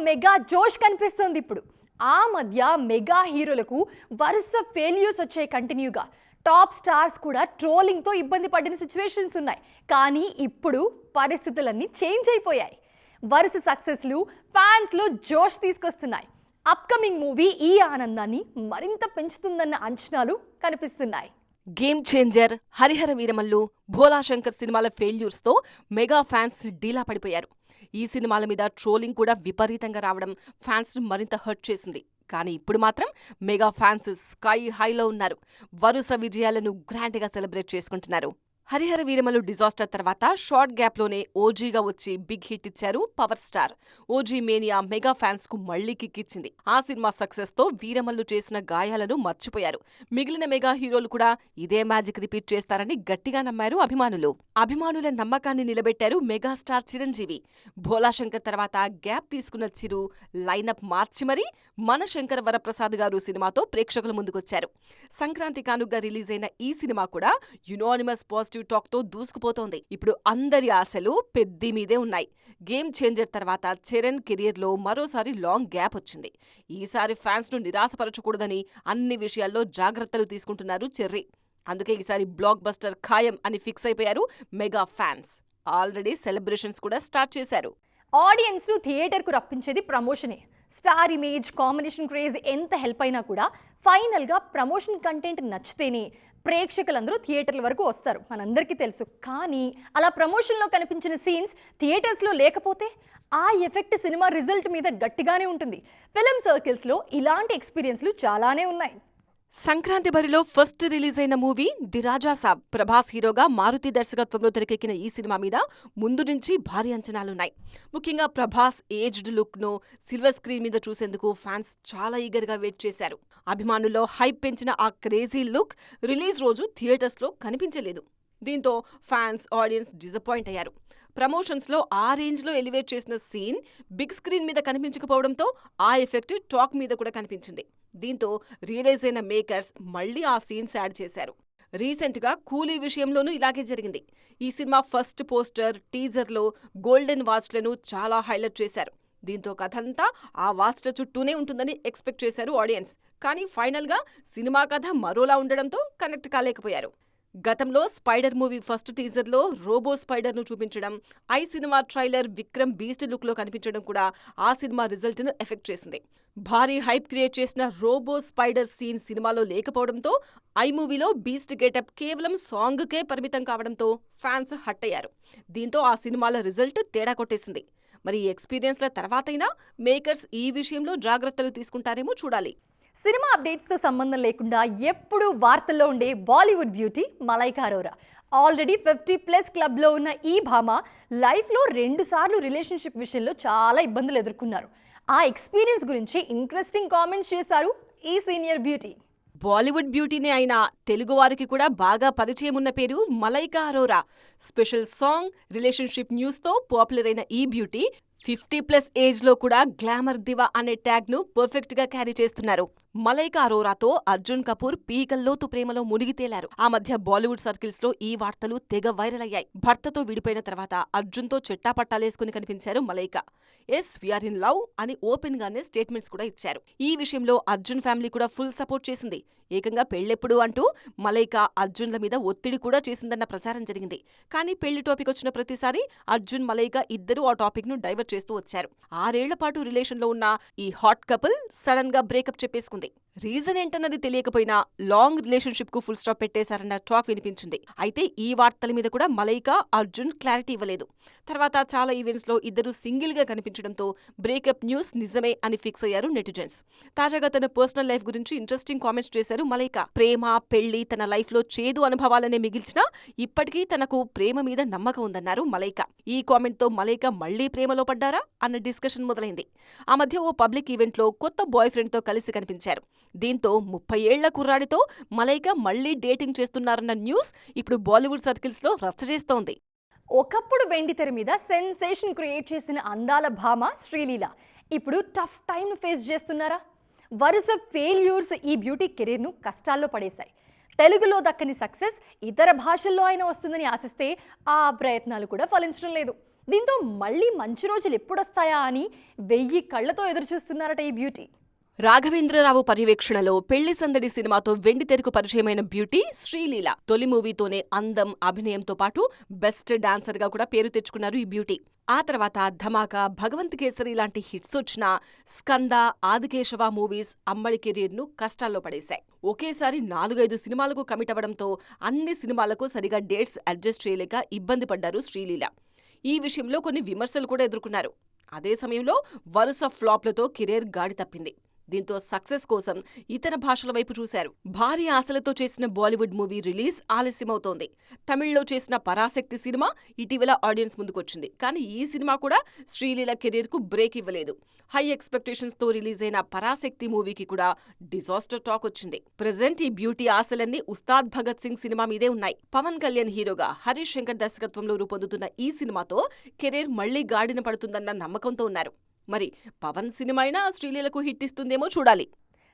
Mega జోష్ కనిపిస్తుంది ఇప్పుడు. ఆ మధ్య మెగా హీరోలకు వరుస ఫెయిల్యూర్స్ వచ్చాయి కంటిన్యూగా. టాప్ స్టార్స్ కూడా ట్రోలింగ్తో ఇబ్బంది పడిన సిచ్యువేషన్స్ ఉన్నాయి. కానీ ఇప్పుడు పరిస్థితులన్నీ చేంజ్ అయిపోయాయి. వరుస సక్సెస్లు ఫ్యాన్స్లో జోష్ తీసుకొస్తున్నాయి. అప్కమింగ్ మూవీ ఈ ఆనందాన్ని మరింత పెంచుతుందన్న అంచనాలు కనిపిస్తున్నాయి. గేమ్ చేంజర్, హరిహర వీరమల్లు, భోలా శంకర్ సినిమాల ఫెయిల్యూర్స్ తో మెగా ఫ్యాన్స్ డీలా పడిపోయారు. ఈ సినిమాల మీద ట్రోలింగ్ కూడా విపరీతంగా రావడం ఫ్యాన్స్ మరింత హర్ట్ చేసింది. కానీ ఇప్పుడు మాత్రం మెగా ఫ్యాన్స్ స్కై హైలో ఉన్నారు. వరుస విజయాలను గ్రాండ్ గా సెలబ్రేట్ చేసుకుంటున్నారు. హరిహర వీరమల్లు డిజాస్టర్ తర్వాత షార్ట్ గ్యాప్లోనే ఓజీగా వచ్చి బిగ్ హిట్ ఇచ్చారు power star. OG mania mega fans కు మళ్లీ కిక్కిచ్చింది. ఆ సినిమా సక్సెస్ తో వీరమల్లు చేసిన గాయాలను మర్చిపోయారు. మిగిలిన మెగా హీరోలు కూడా ఇదే మ్యాజిక్ రిపీట్ చేస్తారని గట్టిగా నమ్మారు అభిమానులు. అభిమానుల నమ్మకాన్ని నిలబెట్టారు మెగాస్టార్ చిరంజీవి. భోలా శంకర్ తర్వాత గ్యాప్ తీసుకున్న చిరు లైనప్ మార్చి మరీ మన శంకర వరప్రసాద్ గారు సినిమాతో ప్రేక్షకుల ముందుకొచ్చారు. సంక్రాంతి కానుగ్గా రిలీజ్ అయిన ఈ సినిమా కూడా యునానిమస్ పాజిటివ్ టాక్ తో దూసుకుపోతోంది. ఇప్పుడు అందరి ఆశలు పెద్ది మీదే ఉన్నాయి. గేమ్ చేంజర్ తర్వాత చరణ్ కెరియర్ లో మరోసారి లాంగ్ గ్యాప్ వచ్చింది. ఈసారి ఫ్యాన్స్ ను నిరాశపరచకూడదని అన్ని విషయాల్లో జాగ్రత్తలు తీసుకుంటున్నారు చెర్రీ. అందుకే ఈసారి బ్లాక్ బస్టర్ ఖాయం అని ఫిక్స్ అయిపోయారు మెగా ఫ్యాన్స్. ఆల్రెడీ సెలబ్రేషన్స్ కూడా స్టార్ట్ చేశారు. ఆడియన్స్ ను థియేటర్ కు రప్పించేది ప్రమోషనే. స్టార్ ఇమేజ్, కాంబినేషన్ క్రేజ్ ఎంత హెల్ప్ అయినా కూడా ఫైనల్ గా ప్రమోషన్ కంటెంట్ నచ్చితేనే ప్రేక్షకులందరూ థియేటర్ల వరకు వస్తారు, మనందరికీ తెలుసు. కానీ అలా ప్రమోషన్లో కనిపించిన సీన్స్ థియేటర్స్లో లేకపోతే ఆ ఎఫెక్ట్ సినిమా రిజల్ట్ మీద గట్టిగానే ఉంటుంది. ఫిల్మ్ సర్కిల్స్లో ఇలాంటి ఎక్స్పీరియన్స్లు చాలానే ఉన్నాయి. సంక్రాంతి బరిలో ఫస్ట్ రిలీజ్ అయిన మూవీ ది రాజా సాబ్. ప్రభాస్ హీరోగా మారుతి దర్శకత్వంలో తెరకెక్కిన ఈ సినిమా మీద ముందు నుంచి భారీ అంచనాలున్నాయి. ముఖ్యంగా ప్రభాస్ ఏజ్డ్ లుక్ ను సిల్వర్ స్క్రీన్ మీద చూసేందుకు ఫ్యాన్స్ చాలా ఈగర్ గా వెయిట్ చేశారు. అభిమానుల్లో హైప్ పెంచిన ఆ క్రేజీ లుక్ రిలీజ్ రోజు థియేటర్స్ లో కనిపించలేదు. దీంతో ఫ్యాన్స్, ఆడియన్స్ డిసప్పాయింట్ అయ్యారు. ప్రమోషన్స్ లో ఆ రేంజ్ లో ఎలివేట్ చేసిన సీన్ బిగ్ స్క్రీన్ మీద కనిపించకపోవడంతో ఆ ఎఫెక్ట్ టాక్ మీద కూడా కనిపించింది. దీంతో రియలైజ్ అయిన మేకర్స్ మళ్లీ ఆ సీన్స్ యాడ్ చేశారు. రీసెంట్ గా కూలీ విషయంలోనూ ఇలాగే జరిగింది. ఈ సినిమా ఫస్ట్ పోస్టర్, టీజర్ లో గోల్డెన్ వాచ్లను చాలా హైలైట్ చేశారు. దీంతో కథంతా ఆ వాచ్ చుట్టూనే ఉంటుందని ఎక్స్పెక్ట్ చేశారు ఆడియన్స్. కానీ ఫైనల్ గా సినిమా కథ మరోలా ఉండడంతో కనెక్ట్ కాలేకపోయారు. గతంలో స్పైడర్ మూవీ ఫస్ట్ టీజర్ లో రోబో స్పైడర్ ను చూపించడం, I cinema trailer Vikram beast look లో కనిపించడం కూడా ఆ సినిమా రిజల్ట్ ను ఎఫెక్ట్ చేసింది. భారీ హైప్ క్రియేట్ చేసిన రోబో స్పైడర్ సీన్ సినిమాలో లేకపోవడంతో ఐ మూవీలో బీస్ట్ గెటప్ కేవలం సాంగ్ కే పరిమితం కావడంతో ఫ్యాన్స్ హట్ అయ్యారు. దీంతో ఆ సినిమాల రిజల్ట్ తేడా కొట్టేసింది. మరి ఈ ఎక్స్పీరియన్స్ల తర్వాతైనా మేకర్స్ ఈ విషయంలో జాగ్రత్తలు తీసుకుంటారేమో చూడాలి. సినిమా అప్డేట్స్తో సంబంధం లేకుండా ఎప్పుడూ వార్తల్లో ఉండే బాలీవుడ్ బ్యూటీ మలైకా అరోరా. ఆల్రెడీ 50+ క్లబ్లో ఉన్న ఈ భామ లైఫ్లో 2 సార్లు రిలేషన్షిప్ విషయంలో చాలా ఇబ్బందులు ఎదుర్కొన్నారు. ఆ ఎక్స్పీరియన్స్ గురించి ఇంట్రెస్టింగ్ కామెంట్స్ చేశారు ఈ సీనియర్ బ్యూటీ. బాలీవుడ్ బ్యూటీనే అయినా తెలుగువారికి కూడా బాగా పరిచయం ఉన్న పేరు Malaika Arora. Special song, relationship news తో పాపులర్ అయిన ఈ బ్యూటీ 50+ ఏజ్ లో కూడా గ్లామర్ దివా అనే ట్యాగ్ ను పర్ఫెక్ట్ గా క్యారీ చేస్తున్నారు. మలైకా అరోరాతో అర్జున్ కపూర్ పీకల్లోతు ప్రేమలో మునిగి తేలారు. ఆ మధ్య బాలీవుడ్ సర్కిల్స్ లో ఈ వార్తలు తెగ వైరల్ అయ్యాయి. భర్తతో విడిపోయిన తర్వాత అర్జున్ తో చెట్టాపట్టాలేసుకుని కనిపించారు Malaika. Yes we are in love అని ఓపెన్ గానే స్టేట్మెంట్స్ కూడా ఇచ్చారు. ఈ విషయంలో అర్జున్ ఫ్యామిలీ కూడా ఫుల్ సపోర్ట్ చేసింది. ఏకంగా పెళ్ళెప్పుడు అంటూ మలైకా అర్జున్ల మీద ఒత్తిడి కూడా చేసిందన్న ప్రచారం జరిగింది. కానీ పెళ్లి టాపిక్ వచ్చిన ప్రతిసారి అర్జున్, మలైకా ఇద్దరూ ఆ టాపిక్ ను డైవర్ట్ చేస్తూ వచ్చారు. 6 ఏళ్ల పాటు రిలేషన్ లో ఉన్న ఈ హాట్ కపుల్ సడన్ గా బ్రేకప్ చెప్పేసుకుంది. రీజన్ ఏంటన్నది తెలియకపోయినా లాంగ్ రిలేషన్షిప్ కు ఫుల్ స్టాప్ పెట్టేశారన్న టాక్ వినిపించింది. అయితే ఈ వార్తల మీద కూడా మలైకా, అర్జున్ క్లారిటీ ఇవ్వలేదు. తర్వాత చాలా ఈవెంట్స్ లో ఇద్దరు సింగిల్ గా కనిపించడంతో బ్రేకప్ న్యూస్ నిజమే అని ఫిక్స్ అయ్యారు నెటిజన్స్. తాజాగా తన పర్సనల్ లైఫ్ గురించి ఇంట్రెస్టింగ్ కామెంట్స్ చేశారు మలైకా. ప్రేమ, పెళ్లి తన లైఫ్ లో చేదు అనుభవాలనే మిగిల్చినా ఇప్పటికీ తనకు ప్రేమ మీద నమ్మకం ఉందన్నారు మలైకా. ఈ కామెంట్ తో మలైకా మళ్లీ ప్రేమలో పడ్డారా అన్న డిస్కషన్ మొదలైంది. ఆ మధ్య ఓ పబ్లిక్ ఈవెంట్ లో కొత్త బాయ్ ఫ్రెండ్ తో కలిసి కనిపించారు. దీంతో 30 ఏళ్ల కుర్రాడితో మలైకా మళ్లీ డేటింగ్ చేస్తున్నారన్న న్యూస్ ఇప్పుడు బాలీవుడ్ సర్కిల్స్ లో రచ్చ చేస్తోంది. ఒకప్పుడు వెండి తెర మీద సెన్సేషన్ క్రియేట్ చేసిన అందాల భామ శ్రీలీల ఇప్పుడు టఫ్ టైం ఫేస్ చేస్తున్నారా? వరుస ఫెయిల్యూర్స్ ఈ బ్యూటీ కెరీర్ను కష్టాల్లో పడేశాయి. తెలుగులో దక్కని సక్సెస్ ఇతర భాషల్లో అయినా వస్తుందని ఆశిస్తే ఆ ప్రయత్నాలు కూడా ఫలించడం లేదు. దీంతో మళ్ళీ మంచి రోజులు ఎప్పుడొస్తాయా అని 1000 కళ్ళతో ఎదురు చూస్తున్నారట ఈ బ్యూటీ. రాఘవేంద్రరావు పర్యవేక్షణలో పెళ్లి సందడి సినిమాతో వెండితెరకు పరిచయమైన బ్యూటీ శ్రీలీల. తొలి మూవీతోనే అందం, అభినయంతో పాటు బెస్ట్ డాన్సర్ గా కూడా పేరు తెచ్చుకున్నారు ఈ బ్యూటీ. ఆ తర్వాత ధమాకా, భగవంత్ కేసరి లాంటి హిట్స్ వచ్చినా స్కంద, ఆదికేశవ మూవీస్ అమ్మడి కెరీర్ను కష్టాల్లో పడేశాయి. ఒకేసారి 4-5 సినిమాలకు కమిట్ అవ్వడంతో అన్ని సినిమాలకు సరిగా డేట్స్ అడ్జస్ట్ చేయలేక ఇబ్బంది పడ్డారు శ్రీలీల. ఈ విషయంలో కొన్ని విమర్శలు కూడా ఎదుర్కొన్నారు. అదే సమయంలో వరుస ఫ్లాప్లతో కెరీర్ గాడి తప్పింది. దీంతో సక్సెస్ కోసం ఇతర భాషల వైపు చూశారు. భారీ ఆశలతో చేసిన బాలీవుడ్ మూవీ రిలీజ్ ఆలస్యమవుతోంది. తమిళ్లో చేసిన పరాశక్తి సినిమా ఇటీవల ఆడియన్స్ ముందుకొచ్చింది. కానీ ఈ సినిమా కూడా శ్రీలీల కెరీర్ కు బ్రేక్ ఇవ్వలేదు. హై ఎక్స్పెక్టేషన్స్ తో రిలీజ్ అయిన పరాశక్తి మూవీకి కూడా డిజాస్టర్ టాక్ వచ్చింది. ప్రెజెంట్ ఈ బ్యూటీ ఆశలన్నీ ఉస్తాద్ భగత్ సింగ్ సినిమా మీదే ఉన్నాయి. పవన్ కళ్యాణ్ హీరోగా హరీష్ శంకర్ దర్శకత్వంలో రూపొందుతున్న ఈ సినిమాతో కెరీర్ మళ్లీ గాడిన పడుతుందన్న నమ్మకంతో ఉన్నారు. మరి పవన్ సినిమా అయినా శ్రీలీలకు హిట్ ఇస్తుందేమో చూడాలి.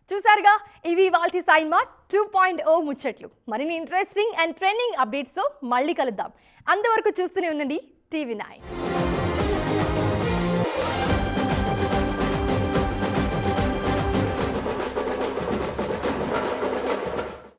చూసారుగా, ఇవి వాల్టి సైన్మా 2.0 ముచ్చట్లు. మరిన్ని ఇంట్రెస్టింగ్ అండ్ ట్రెండింగ్ అప్డేట్స్తో మళ్ళీ కలుద్దాం. అంతవరకు చూస్తూనే ఉండండి TV9.